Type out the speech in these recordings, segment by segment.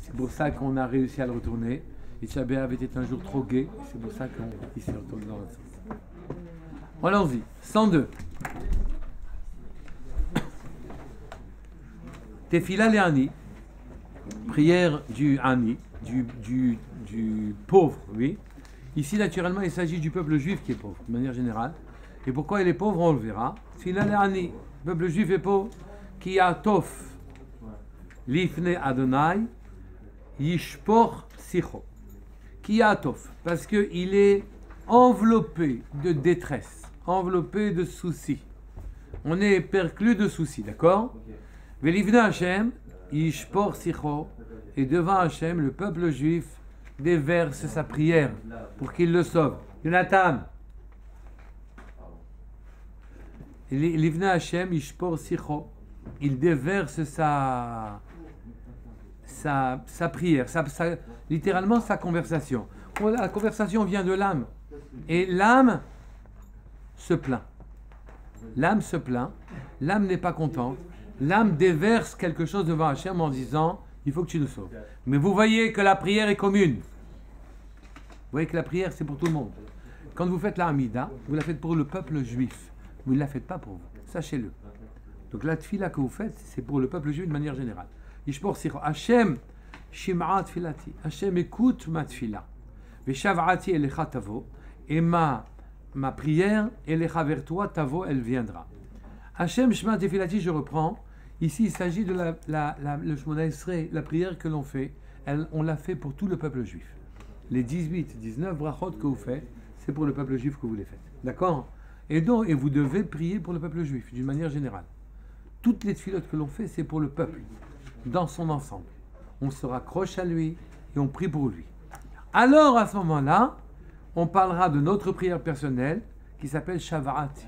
C'est pour ça qu'on a réussi à le retourner. Et Tchabé avait été un jour trop gai. C'est pour ça qu'il s'est retourné dans l'autre sens. Allons-y. 102. Tefila le Ani. Prière du Ani, du pauvre, oui. Ici, naturellement, il s'agit du peuple juif qui est pauvre, de manière générale. Et pourquoi il est pauvre, on le verra. Tefila le Ani. Le peuple juif est pauvre. Ki atof lifne Adonai yishpor sicho. Ki atof, parce qu'il est enveloppé de détresse, enveloppé de soucis. On est perclus de soucis, d'accord? Velivne Hashem yishpor sicho, et devant Hashem, le peuple juif déverse sa prière pour qu'il le sauve. Jonathan. Livne Hashem yishpor sicho. Il déverse sa prière, littéralement sa conversation. La conversation vient de l'âme. Et l'âme se plaint. L'âme se plaint. L'âme n'est pas contente. L'âme déverse quelque chose devant Hachem en disant il faut que tu nous sauves. Mais vous voyez que la prière est commune. Vous voyez que la prière c'est pour tout le monde. Quand vous faites la Hamida, vous la faites pour le peuple juif. Vous ne la faites pas pour vous. Sachez-le. Donc la tfila que vous faites, c'est pour le peuple juif de manière générale. Yishpor sicho. Hashem shim'a tfilati. Hashem écoute ma tfila. Veshav'ati elecha tavo. Et ma prière, elecha vers toi, tavo, elle viendra. Hashem shma tfilati, je reprends. Ici, il s'agit de le Shmona Esrei, la prière que l'on fait. On l'a fait pour tout le peuple juif. Les 18, 19 brachot que vous faites, c'est pour le peuple juif que vous les faites. D'accord? Et vous devez prier pour le peuple juif, d'une manière générale. Toutes les tfilotes que l'on fait, c'est pour le peuple, dans son ensemble. On se raccroche à lui et on prie pour lui. Alors, à ce moment-là, on parlera de notre prière personnelle qui s'appelle Shava'ati.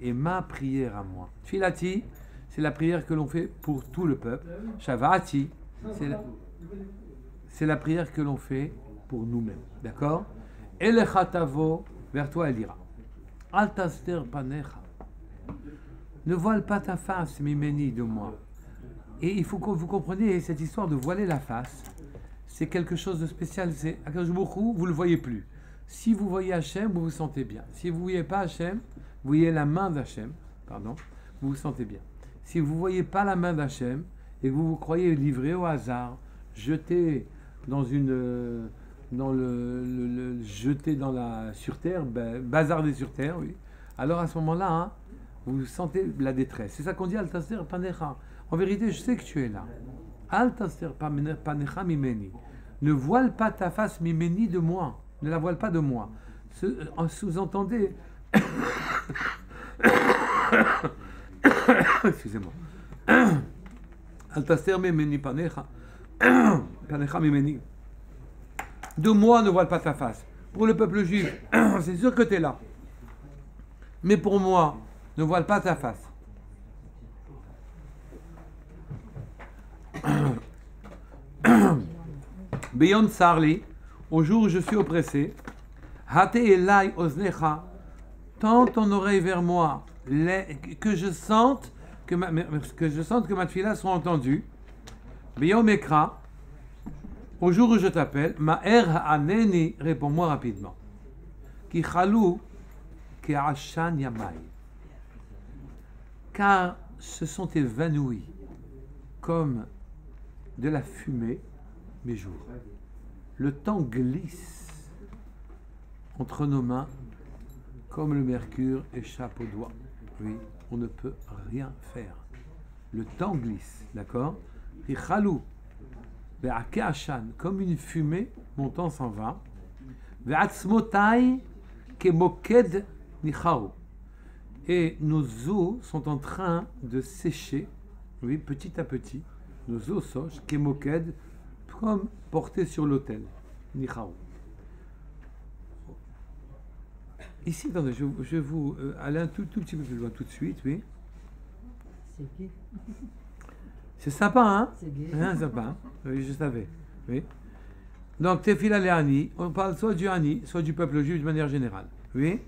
Et ma prière à moi. Tfilati, c'est la prière que l'on fait pour tout le peuple. Shava'ati, c'est la prière que l'on fait pour nous-mêmes. D'accord? Elecha tavo, vers toi elle ira. Al taster panecha. Ne voile pas ta face, mimeni, de moi. Et il faut que vous compreniez cette histoire de voiler la face. C'est quelque chose de spécial. C'est Akadosh Baruch Hu, vous ne le voyez plus. Si vous voyez Hachem, vous vous sentez bien. Si vous ne voyez pas Hachem, vous voyez la main d'Hachem, pardon, vous vous sentez bien. Si vous ne voyez pas la main d'Hachem et que vous vous croyez livré au hasard, jeté sur terre, bazardé sur terre, oui. Alors à ce moment-là, hein, vous sentez la détresse. C'est ça qu'on dit Al taster panecha. En vérité, je sais que tu es là. Al taster panecha mimeni. Ne voile pas ta face mimeni de moi. Ne la voile pas de moi. Sous-entendez. Excusez-moi. Al taster mimeni panecha. Panecha mimeni. De moi, ne voile pas ta face. Pour le peuple juif, c'est sûr que tu es là. Mais pour moi, ne voile pas ta face. Beyond Sarli, au jour où je suis oppressé, Hate elai oznecha, tends ton oreille vers moi, que je sente que ma tfila soit entendue. Beyond Mekra, au jour où je t'appelle, Ma'er ha'aneni, réponds-moi rapidement. Ki chalou ke'ashan yamai. Car se sont évanouis comme de la fumée mes jours. Le temps glisse entre nos mains comme le mercure échappe au doigt. Oui, on ne peut rien faire. Le temps glisse, d'accord? Chalou, comme une fumée, mon temps s'en va. Et nos os sont en train de sécher, oui, petit à petit. Nos os sèchent, kemoked, comme portés sur l'autel. Nichao. Ici, attendez, je vais vous aller un tout petit peu plus loin tout de suite, oui. C'est qui? C'est sympa, hein? C'est gay. Hein, sympa, hein? Oui, je savais. Oui. Donc, Tefila le Ani, on parle soit du Ani, soit du peuple juif de manière générale. Oui.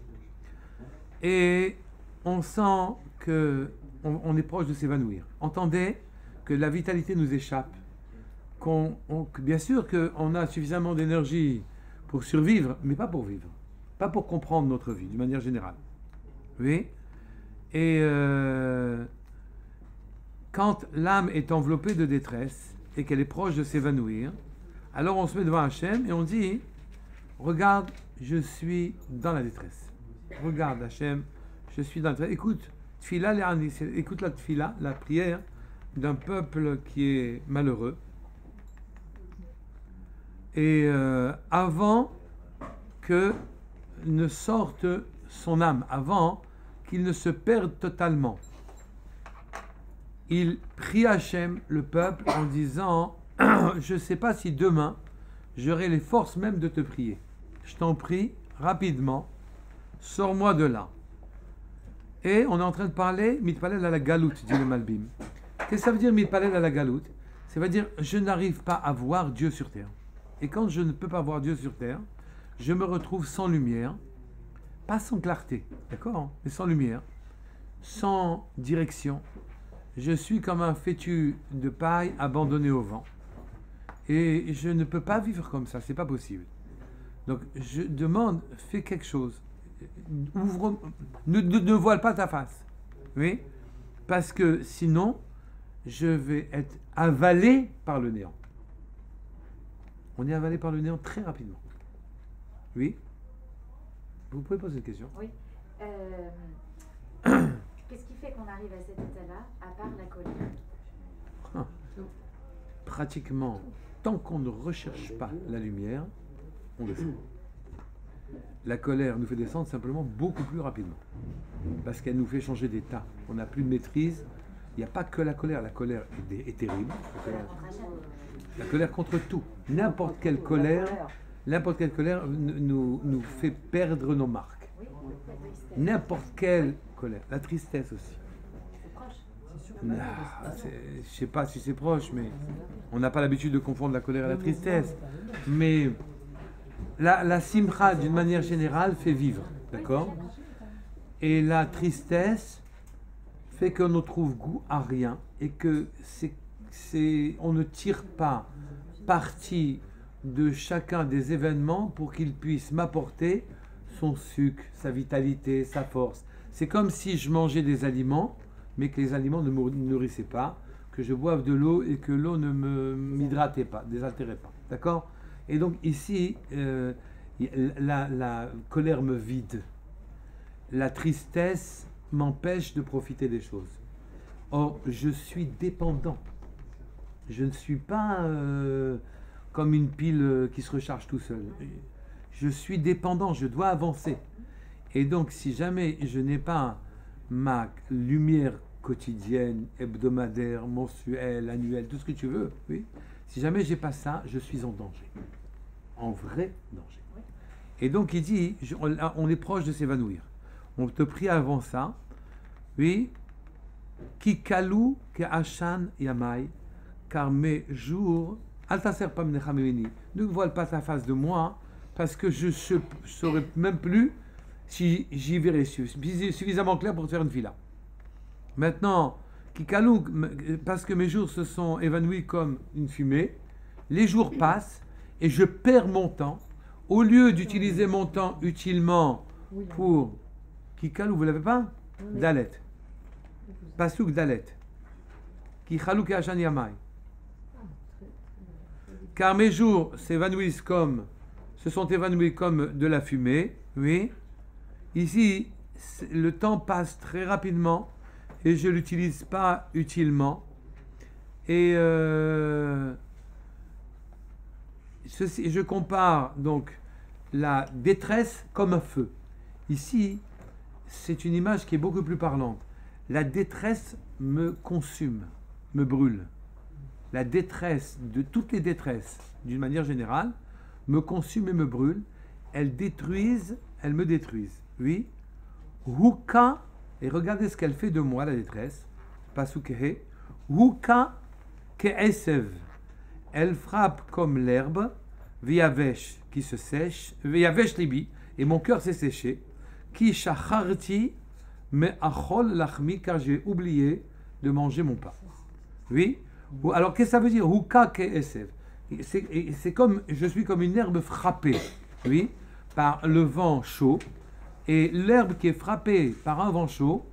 Et on sent qu'on est proche de s'évanouir. Entendez que la vitalité nous échappe, bien sûr qu'on a suffisamment d'énergie pour survivre, mais pas pour vivre, pas pour comprendre notre vie, d'une manière générale. Oui. Et quand l'âme est enveloppée de détresse et qu'elle est proche de s'évanouir, alors on se met devant Hachem et on dit, regarde, je suis dans la détresse. Regarde Hachem, je suis dans la détresse. Écoute, écoute la tfila, la prière d'un peuple qui est malheureux. Et avant que ne sorte son âme, avant qu'il ne se perde totalement, il prie Hachem, le peuple, en disant je ne sais pas si demain j'aurai les forces même de te prier. Je t'en prie, rapidement, sors-moi de là. Et on est en train de parler mitpalel à la galoute, dit le Malbim. Qu'est-ce que ça veut dire mitpalel à la galoute? Ça veut dire je n'arrive pas à voir Dieu sur terre. Et quand je ne peux pas voir Dieu sur terre, je me retrouve sans lumière, pas sans clarté, d'accord, mais sans lumière, sans direction. Je suis comme un fétu de paille abandonné au vent. Et je ne peux pas vivre comme ça, c'est pas possible. Donc je demande, fais quelque chose. Ouvre, ne voile pas ta face. Oui, parce que sinon, je vais être avalé par le néant. On est avalé par le néant très rapidement. Oui. Vous pouvez poser une question? Oui. Qu'est-ce qui fait qu'on arrive à cet état-là, à part la colère? Pratiquement, tant qu'on ne recherche pas la lumière, on descend. La colère nous fait descendre simplement beaucoup plus rapidement. Parce qu'elle nous fait changer d'état. On n'a plus de maîtrise. Il n'y a pas que la colère. La colère est terrible. La colère contre tout. N'importe quelle colère nous fait perdre nos marques. N'importe quelle colère. La tristesse aussi. Je ne sais pas si c'est proche, mais on n'a pas l'habitude de confondre la colère et la tristesse. Mais la simcha, d'une manière générale, fait vivre. D'accord? Et la tristesse fait qu'on ne trouve goût à rien et que on ne tire pas parti de chacun des événements pour qu'il puisse m'apporter son sucre, sa vitalité, sa force. C'est comme si je mangeais des aliments, mais que les aliments ne me nourrissaient pas, que je boive de l'eau et que l'eau ne m'hydratait pas, désaltérait pas. D'accord? Et donc ici, la colère me vide. La tristesse m'empêche de profiter des choses. Or, je suis dépendant. Je ne suis pas comme une pile qui se recharge tout seul. Je suis dépendant, je dois avancer. Et donc, si jamais je n'ai pas ma lumière quotidienne, hebdomadaire, mensuelle, annuelle, tout ce que tu veux, oui, si jamais j'ai pas ça, je suis en danger. En vrai danger. Et donc, il dit, on est proche de s'évanouir. On te prie avant ça, oui, Ki kalou ke ashan yamai, car mes jours, altaser pam nechameni, ne voile pas ta face de moi, parce que je ne saurais même plus si j'y verrai suffisamment clair pour te faire une fila. Maintenant, Ki kalou, parce que mes jours se sont évanouis comme une fumée, les jours passent et je perds mon temps. Au lieu d'utiliser mon temps utilement pour Ki kalou, vous l'avez pas? Dalet. Pasuk Dalet. Ki chalou ke ashan yamai. Car mes jours s'évanouissent comme, se sont évanouis comme de la fumée. Oui. Ici, le temps passe très rapidement et je ne l'utilise pas utilement. Et je compare donc la détresse comme un feu. Ici, c'est une image qui est beaucoup plus parlante. La détresse me consume, me brûle. La détresse, de toutes les détresses, d'une manière générale, me consume et me brûle. Elles me détruisent. Oui. Huka, et regardez ce qu'elle fait de moi, la détresse. Pasukehe. Huka ke'esev. Elle frappe comme l'herbe, viavesh, qui se sèche, viavesh libi, et mon cœur s'est séché. Ki shacharti, mais achol lachmi, car j'ai oublié de manger mon pain. Oui. Alors, qu'est-ce que ça veut dire? Huka ke'esev. C'est comme, je suis comme une herbe frappée, oui, par le vent chaud. Et l'herbe qui est frappée par un vent chaud,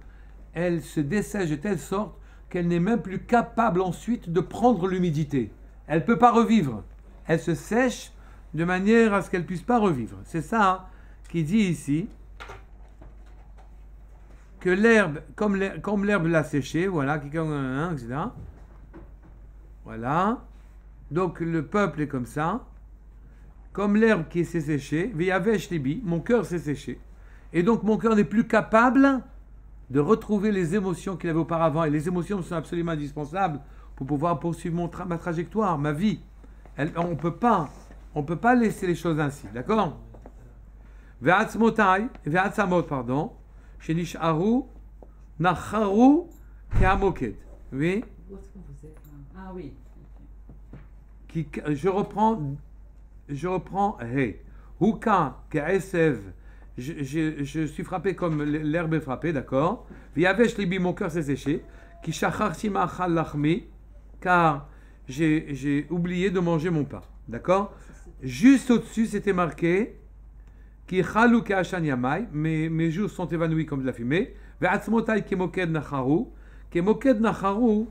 elle se dessèche de telle sorte qu'elle n'est même plus capable ensuite de prendre l'humidité. Elle ne peut pas revivre. Elle se sèche de manière à ce qu'elle ne puisse pas revivre. C'est ça qui dit ici que l'herbe, comme l'herbe l'a séchée, voilà, etc. Voilà. Donc le peuple est comme ça. Comme l'herbe qui s'est séchée, Veyavesh libi, mon cœur s'est séché. Et donc mon cœur n'est plus capable de retrouver les émotions qu'il avait auparavant. Et les émotions sont absolument indispensables pour pouvoir poursuivre ma trajectoire, ma vie. On ne peut pas laisser les choses ainsi, d'accord? Ve'atzamot, pardon, shenish'aru nacharu ke'amoked. Oui? Où est-ce que vous êtes là? Ah oui. Je reprends He. Huka ke'esev. Je suis frappé comme l'herbe est frappée, d'accord? Viavesh libi, mon cœur s'est séché. Ki shacharti ma'achal lachmi, car j'ai oublié de manger mon pain, d'accord? Juste au-dessus, c'était marqué Ki chalu ke'ashan yamai, mes jours sont évanouis comme de la fumée. Ve'atzmotai kemoked nacharu. Kemoked nacharu,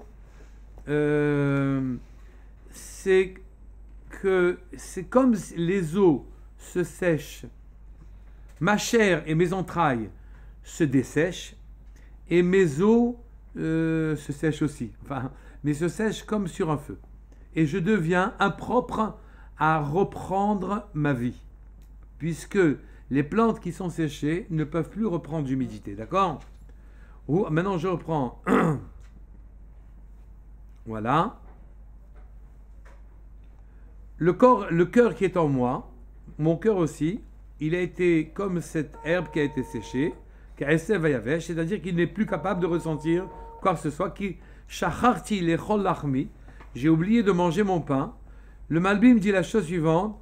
c'est comme les os se sèchent. Ma chair et mes entrailles se dessèchent et mes os se sèchent aussi. Enfin, mais se sèchent comme sur un feu. Et je deviens impropre à reprendre ma vie. Puisque les plantes qui sont séchées ne peuvent plus reprendre d'humidité. D'accord? Maintenant, je reprends. Voilà. Le cœur qui est en moi, mon cœur aussi, il a été comme cette herbe qui a été séchée, c'est-à-dire qu'il n'est plus capable de ressentir quoi que ce soit. J'ai oublié de manger mon pain. Le Malbim dit la chose suivante,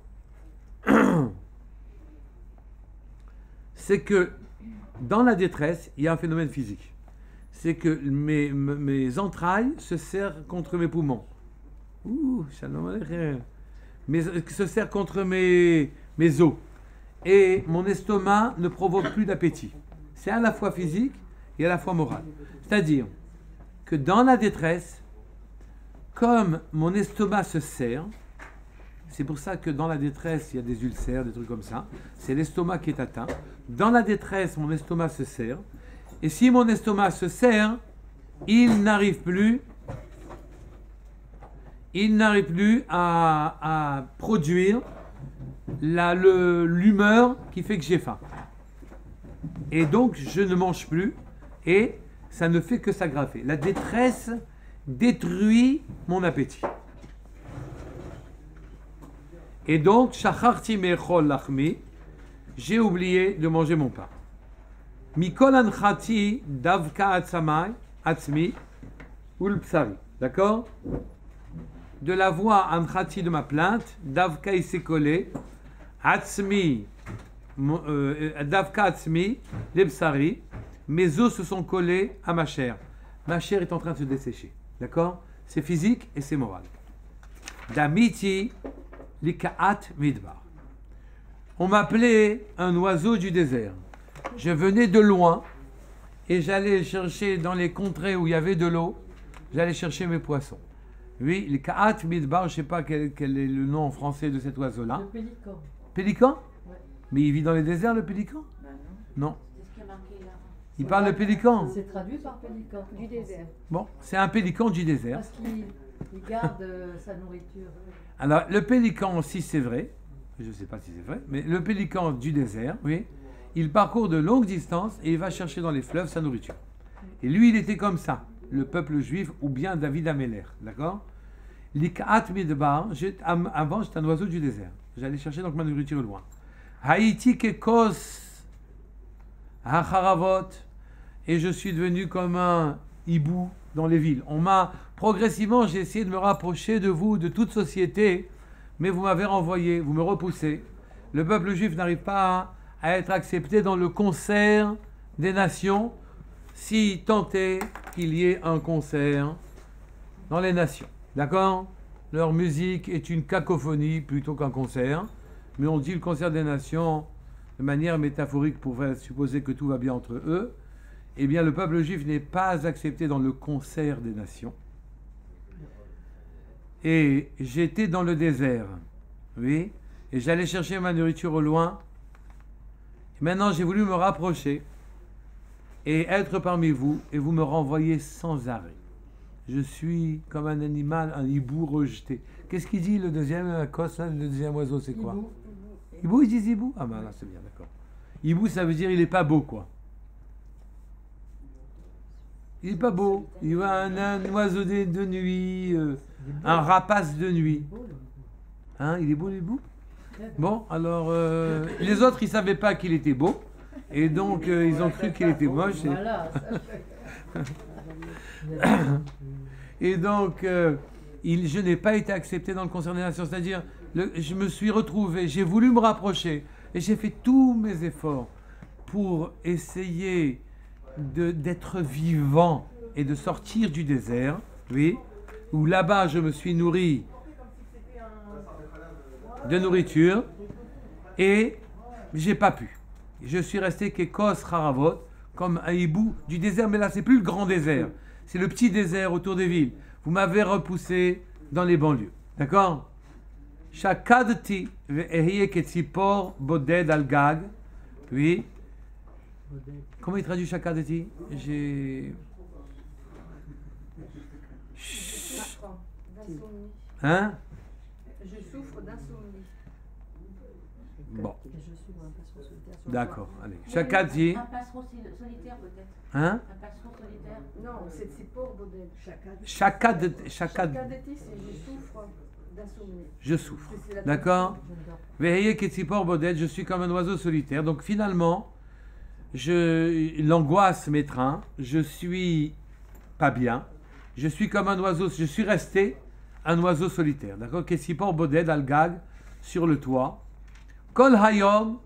c'est que dans la détresse, il y a un phénomène physique. C'est que mes entrailles se serrent contre mes poumons. Shalom aleichem. Se serrent contre mes os. Et mon estomac ne provoque plus d'appétit. C'est à la fois physique et à la fois moral. C'est-à-dire que dans la détresse, comme mon estomac se serre, c'est pour ça que dans la détresse, il y a des ulcères, des trucs comme ça, c'est l'estomac qui est atteint. Dans la détresse, mon estomac se serre. Et si mon estomac se serre, il n'arrive plus à produire l'humeur qui fait que j'ai faim. Et donc, je ne mange plus et ça ne fait que s'aggraver. La détresse détruit mon appétit. Et donc, shacharti me'echol lachmi, j'ai oublié de manger mon pain. Mikol anchati davka atzmi ul psari. D'accord? De la voix anchati de ma plainte, davka il s'est collé, atzmi, davka atzmi, lebsari, mes os se sont collés à ma chair. Ma chair est en train de se dessécher. D'accord? C'est physique et c'est moral. Damiti likaat midbar. On m'appelait un oiseau du désert. Je venais de loin et j'allais chercher dans les contrées où il y avait de l'eau, j'allais chercher mes poissons. Oui, le Ka'at Midbar, je ne sais pas quel est le nom en français de cet oiseau-là. Le pélican. Pélican? Ouais. Mais il vit dans les déserts, le pélican? Non. C'est ce qui est marqué là. Il parle de pélican? C'est traduit par pélican. Du désert. Bon, c'est un pélican du désert. Parce qu'il garde sa nourriture. Alors, le pélican aussi, c'est vrai. Je ne sais pas si c'est vrai, mais le pélican du désert, oui, il parcourt de longues distances et il va chercher dans les fleuves sa nourriture. Et lui, il était comme ça, le peuple juif, ou bien David Améler, d'accord? L'ik'at midbar, avant j'étais un oiseau du désert. J'allais chercher donc ma nourriture loin. Haïti kekos hacharavot, et je suis devenu comme un hibou dans les villes. Progressivement, j'ai essayé de me rapprocher de vous, de toute société, mais vous m'avez renvoyé, vous me repoussez. Le peuple juif n'arrive pas à être accepté dans le concert des nations, si tant est qu'il y ait un concert dans les nations. D'accord? Leur musique est une cacophonie plutôt qu'un concert. Mais on dit le concert des nations de manière métaphorique pour faire supposer que tout va bien entre eux. Eh bien, le peuple juif n'est pas accepté dans le concert des nations. Et j'étais dans le désert, oui, et j'allais chercher ma nourriture au loin. Et maintenant, j'ai voulu me rapprocher et être parmi vous, et vous me renvoyez sans arrêt. Je suis comme un animal, un hibou rejeté. Qu'est-ce qu'il dit le deuxième cosse, le deuxième oiseau, c'est quoi? Hibou. Hibou, ils disent hibou? Ah ben là, c'est bien, d'accord. Hibou, ça veut dire il n'est pas beau, quoi. Il n'est pas beau. Il va un oiseau de nuit, un rapace de nuit. Hein, il est beau, l'hibou? Bon, alors, les autres, ils ne savaient pas qu'il était beau. Et donc, ils ont cru qu'il était moche. Voilà. Et donc, je n'ai pas été accepté dans le concert des nations. C'est-à-dire, je me suis retrouvé, j'ai voulu me rapprocher. Et j'ai fait tous mes efforts pour essayer d'être vivant et de sortir du désert, oui, où là-bas, je me suis nourri de nourriture et j'ai pas pu. Je suis resté kekos haravot, comme un hibou du désert, mais là c'est plus le grand désert, c'est le petit désert autour des villes. Vous m'avez repoussé dans les banlieues, d'accord? Shakadti ve'ehiye ketzipor boded al gag, oui. Comment il traduit shakadti? J'ai... Hein? Je souffre d'insomnie. Bon, Je suis dans un passereau solitaire sur le d'accord, allez. Shakadti, Un passereau solitaire peut-être. hein? Un passereau solitaire. Non, c'est pour Baudel. Shakadti, Shakadeti, c'est je souffre d'insomnie. je souffre, C'est la d'accord? toit. Je ne dors pas. Veillez Ketsipor Boded, je suis comme un oiseau solitaire. Donc finalement, l'angoisse m'étreint, je suis pas bien, je suis comme un oiseau, je suis resté un oiseau solitaire. D'accord? Ketsipor Boded al Gag, sur le toit. Kol Hayom,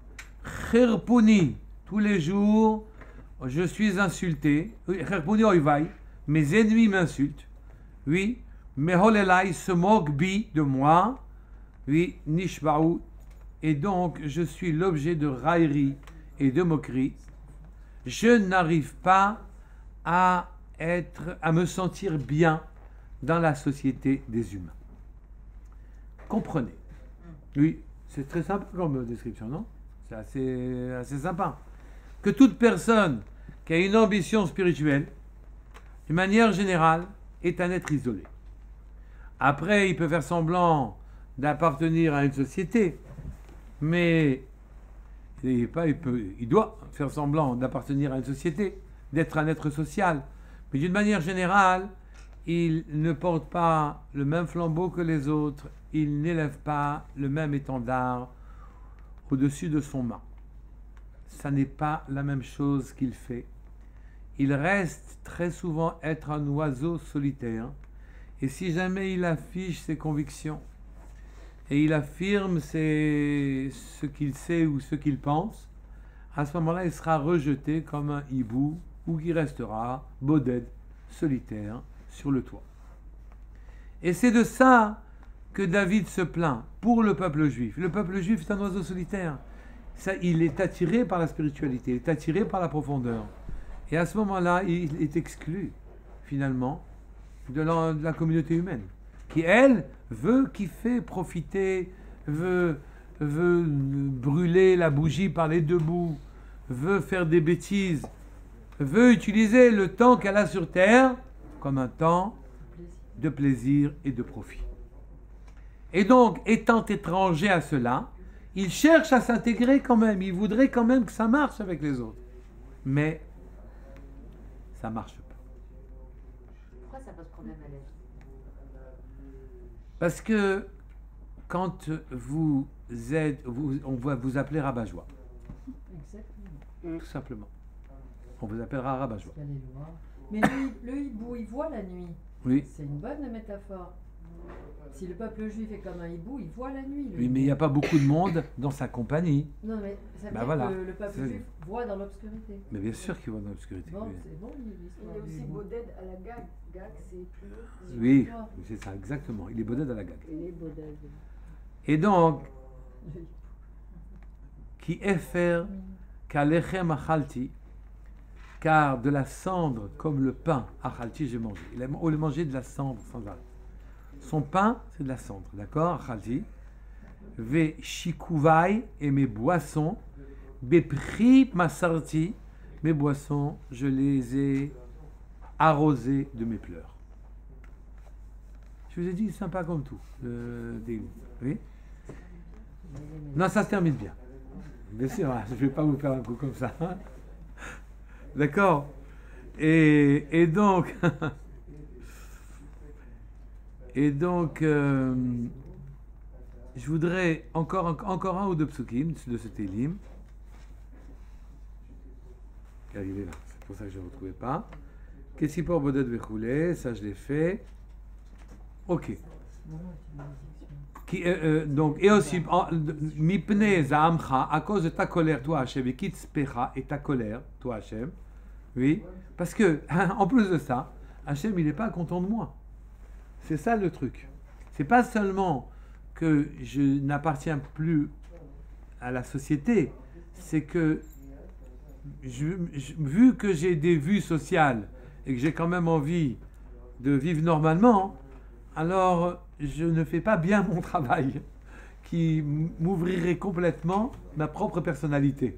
Khirpuni, tous les jours, je suis insulté. Khirpuni Oivai, mes ennemis m'insultent. Oui, Meholelai se moque bi de moi. Oui, Nishbaou. Et donc, je suis l'objet de raillerie et de moquerie. Je n'arrive pas à me sentir bien dans la société des humains. Comprenez. Oui, c'est très simple comme description, non? C'est assez sympa. Que toute personne qui a une ambition spirituelle, de manière générale, est un être isolé. Après, il peut faire semblant d'appartenir à une société, mais il doit faire semblant d'appartenir à une société, d'être un être social. Mais d'une manière générale, il ne porte pas le même flambeau que les autres, il n'élève pas le même étendard au-dessus de son mât. Ça n'est pas la même chose qu'il fait. Il reste très souvent être un oiseau solitaire, et si jamais il affiche ses convictions, et il affirme ce qu'il sait ou ce qu'il pense, à ce moment-là, il sera rejeté comme un hibou, ou qui restera boded, solitaire, sur le toit. Et c'est de ça que David se plaint pour le peuple juif. Le peuple juif est un oiseau solitaire. Ça, il est attiré par la spiritualité, il est attiré par la profondeur. Et à ce moment-là, il est exclu, finalement, de la communauté humaine, qui, elle, veut kiffer, profiter, veut brûler la bougie par les deux bouts, veut faire des bêtises, veut utiliser le temps qu'elle a sur terre comme un temps de plaisir et de profit. Et donc, étant étranger à cela, il cherche à s'intégrer quand même, il voudrait quand même que ça marche avec les autres. Mais ça ne marche pas. Pourquoi ça pose problème à l'aide? Parce que quand vous êtes, on va vous appeler rabat-joie, Exactement. tout simplement. On vous appellera rabat-joie. Il y a les lois. Mais le hibou, il voit la nuit. Oui, C'est une bonne métaphore. Si le peuple juif est comme un hibou, il voit la nuit. le Oui, hibou. mais il n'y a pas beaucoup de monde dans sa compagnie. Non, mais ça veut Bah dire voilà. que le peuple C'est- juif voit dans l'obscurité. Mais bien sûr qu'il va dans l'obscurité. Bon, Oui. c'est bon Il l'histoire. est du aussi hibou. Boded à la Gag. Gag, c'est plus haut. Oui, c'est ça, exactement. Il est bonnet à la gag. Il est Boded. Et donc, qui effer kalechem achalti, car de la cendre comme le pain, achalti, j'ai mangé. Il a mangé de la cendre sans arrêt. Son pain, c'est de la cendre, d'accord, achalti. Ve shikuvai, et mes boissons, bepri masarti, mes boissons, je les ai arrosées de mes pleurs. Je vous ai dit, sympa comme tout, le délit. Oui. Non, ça se termine bien. Bien sûr, hein, je ne vais pas vous faire un coup comme ça. Hein. D'accord. Et donc, je voudrais encore un ou deux psukim de ce télim. Qui est arrivé là, c'est pour ça que je ne le retrouvais pas. Qu'est-ce qu'il pour Bodet Vechoulé, ça je l'ai fait. Ok. Donc, et aussi, Mipne Zaamcha, à cause de ta colère, toi Hachem, et Kitzpecha, et ta colère, toi Hachem, oui, parce que, en plus de ça, Hachem, il n'est pas content de moi. C'est ça le truc. C'est pas seulement que je n'appartiens plus à la société, c'est que, vu que j'ai des vues sociales, et que j'ai quand même envie de vivre normalement, alors je ne fais pas bien mon travail, qui m'ouvrirait complètement ma propre personnalité.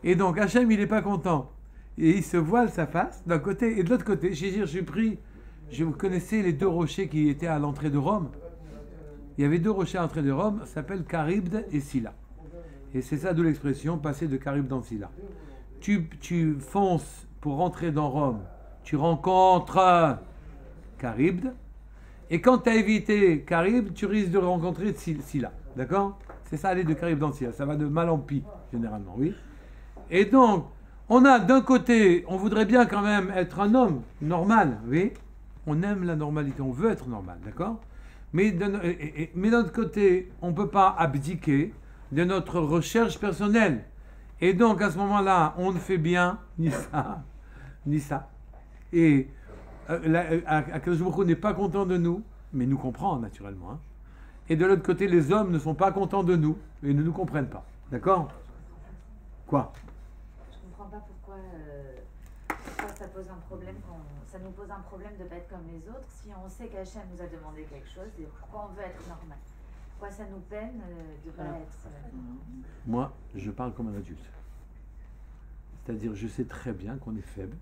Et donc Hachem, il n'est pas content. Et il se voile sa face d'un côté, et de l'autre côté, j'ai pris, vous connaissez les deux rochers qui étaient à l'entrée de Rome. Il y avait deux rochers à l'entrée de Rome, ça s'appelle Charybde et Scylla. Et c'est ça d'où l'expression passer de Charybde dans Scylla. Tu fonces pour rentrer dans Rome, tu rencontres Charybde, et quand tu as évité Charybde, tu risques de rencontrer Scylla. D'accord? C'est ça aller de Charybde dans Scylla. Ça va de mal en pis, généralement, oui. Et donc, on a d'un côté, on voudrait bien quand même être un homme normal, oui. On aime la normalité, on veut être normal, d'accord? Mais d'un autre côté, on ne peut pas abdiquer de notre recherche personnelle. Et donc, à ce moment-là, on ne fait bien ni ça, ni ça. Et Akadosh Baruch Hu n'est pas content de nous, mais nous comprend naturellement. Hein. Et de l'autre côté, les hommes ne sont pas contents de nous et ne nous comprennent pas. D'accord? Quoi? Je comprends pas pourquoi ça pose un problème, ça nous pose un problème de ne pas être comme les autres, si on sait qu'Hachem nous a demandé quelque chose, et pourquoi on veut être normal? Pourquoi ça nous peine de ne pas être... Moi, je parle comme un adulte. C'est-à-dire, je sais très bien qu'on est faible,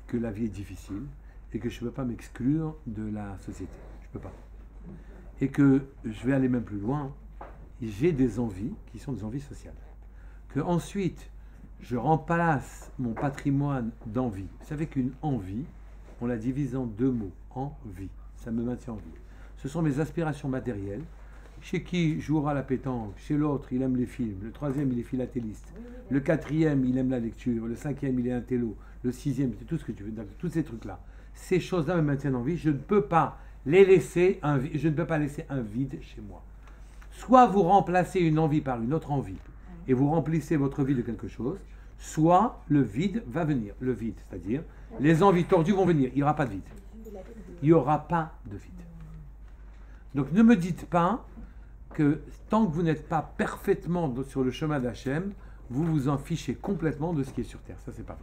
que la vie est difficile, et que je ne peux pas m'exclure de la société. Je ne peux pas. Et que je vais aller même plus loin, j'ai des envies qui sont des envies sociales. Que ensuite, je remplace mon patrimoine d'envie. Vous savez qu'une envie, on la divise en deux mots. Envie. Ça me maintient en vie. Ce sont mes aspirations matérielles. Chez qui jouera la pétanque, chez l'autre il aime les films, le troisième il est philatéliste, le quatrième il aime la lecture, le cinquième il est intello, le sixième c'est tout ce que tu veux, tous ces trucs-là. Ces choses-là me maintiennent en vie, je ne peux pas les laisser, je ne peux pas laisser un vide chez moi. Soit vous remplacez une envie par une autre envie et vous remplissez votre vie de quelque chose, soit le vide va venir. Le vide, c'est-à-dire les envies tordues vont venir, il n'y aura pas de vide. Il n'y aura pas de vide. Donc ne me dites pas que tant que vous n'êtes pas parfaitement sur le chemin d'Hachem, vous vous en fichez complètement de ce qui est sur terre. Ça, c'est pas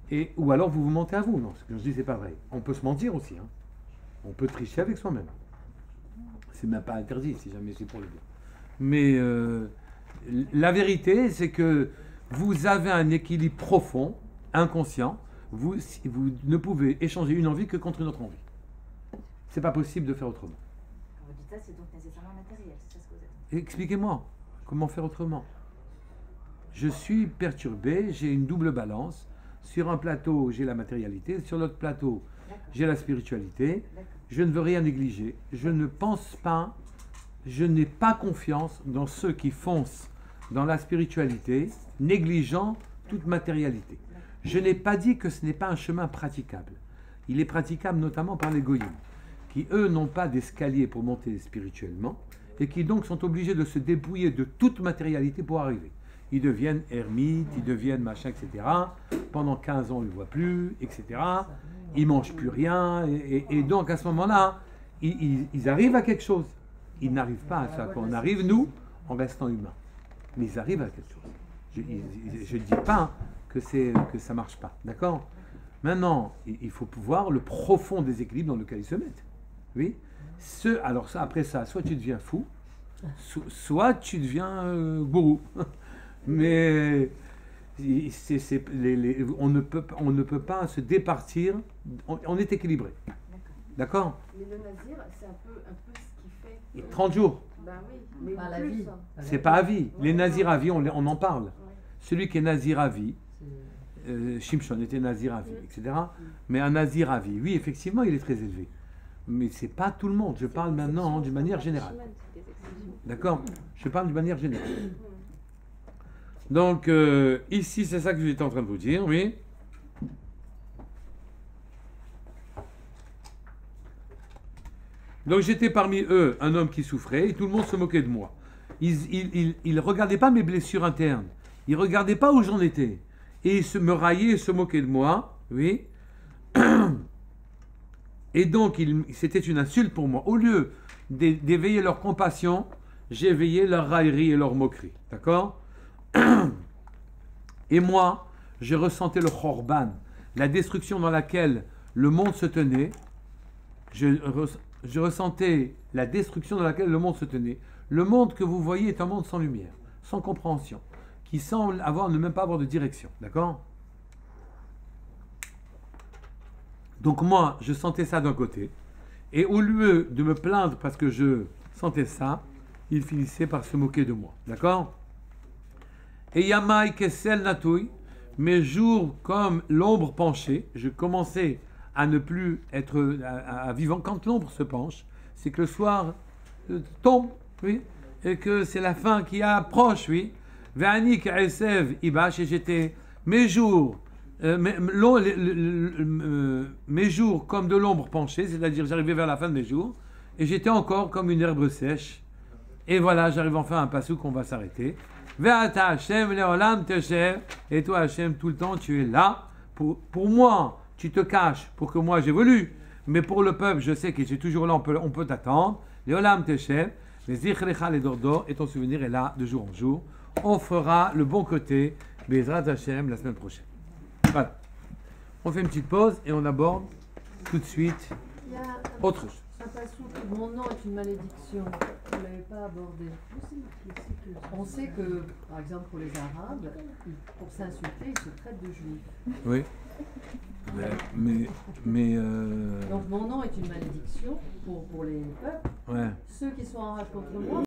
vrai. Ou alors vous vous mentez à vous. Non, ce que je dis, c'est pas vrai. On peut se mentir aussi. Hein. On peut tricher avec soi-même. C'est même pas interdit, si jamais c'est pour le dire. Mais la vérité, c'est que vous avez un équilibre profond, inconscient. Vous ne pouvez échanger une envie que contre une autre envie. C'est pas possible de faire autrement. Quand vous dites ça, c'est donc nécessairement matériel, c'est ça ce que vous avez dit. Expliquez-moi, comment faire autrement? Je suis perturbé, j'ai une double balance. Sur un plateau, j'ai la matérialité. Sur l'autre plateau, j'ai la spiritualité. Je ne veux rien négliger. Je ne pense pas, je n'ai pas confiance dans ceux qui foncent dans la spiritualité, négligeant toute matérialité. Je n'ai pas dit que ce n'est pas un chemin praticable. Il est praticable notamment par les goyim. qui eux n'ont pas d'escalier pour monter spirituellement, et qui donc sont obligés de se dépouiller de toute matérialité pour arriver. Ils deviennent ermites, ils deviennent machin, etc. Pendant 15 ans, ils ne voient plus, etc. Ils ne mangent plus rien, et donc à ce moment-là, ils arrivent à quelque chose. Ils n'arrivent pas à ça. Quand on arrive, nous, en restant humains. Mais ils arrivent à quelque chose. Je ne dis pas que ça ne marche pas. D'accord? Maintenant, il faut voir le profond déséquilibre dans lequel ils se mettent. Oui? Alors ça, après ça, soit tu deviens fou, soit tu deviens gourou. Mais on ne peut pas se départir. On est équilibré. D'accord? Mais le nazir, c'est un peu ce qu'il fait. Et 30 jours. Ben oui, mais Pas la plus, vie. hein. C'est pas à vie. Les nazirs à vie, on en parle. Ouais. Celui qui est nazir à vie, C'est- Shimshon était nazir à vie, etc. Mais un nazir à vie, oui, effectivement, il est très élevé. Mais c'est pas tout le monde. Je parle maintenant d'une manière générale. D'accord? Je parle d'une manière générale. Donc, ici, c'est ça que j'étais en train de vous dire, oui. Donc, j'étais parmi eux un homme qui souffrait et tout le monde se moquait de moi. Ils ne regardaient pas mes blessures internes. Ils ne regardaient pas où j'en étais. Et ils me raillaient et se moquaient de moi, oui. Et donc, c'était une insulte pour moi. Au lieu d'éveiller leur compassion, j'ai éveillé leur raillerie et leur moquerie. D'accord? Et moi, je ressentais le khorban, la destruction dans laquelle le monde se tenait. Je ressentais la destruction dans laquelle le monde se tenait. Le monde que vous voyez est un monde sans lumière, sans compréhension, qui semble ne même pas avoir de direction. D'accord? Donc moi, je sentais ça d'un côté. Et au lieu de me plaindre parce que je sentais ça, il finissait par se moquer de moi. D'accord? Et Yamai Kessel Natouille, mes jours comme l'ombre penchée, je commençais à ne plus être à vivant. Quand l'ombre se penche, c'est que le soir tombe, oui, et que c'est la fin qui approche, oui. Ve'ani K'esev Ibash, et j'étais mes jours comme de l'ombre penchée, c'est-à-dire j'arrivais vers la fin de mes jours, et j'étais encore comme une herbe sèche. Et voilà, j'arrive enfin à un passage qu'on va s'arrêter. Ve'ata Hashem le'olam tesher, et toi Hashem, tout le temps tu es là. Pour moi, tu te caches pour que moi j'évolue, mais pour le peuple, je sais que j'ai toujours là, on peut t'attendre. Le'olam tesher, les zichrecha les dordo, et ton souvenir est là de jour en jour. On fera le bon côté, Bezrat Hashem, la semaine prochaine. Voilà. On fait une petite pause et on aborde tout de suite Il y a autre chose. un passage que mon nom est une malédiction. Vous ne l'avez pas abordé. On sait que, par exemple, pour les Arabes, pour s'insulter, ils se traitent de juifs. Oui. Mais Donc mon nom est une malédiction pour les peuples. ouais. Ceux qui sont en rage contre moi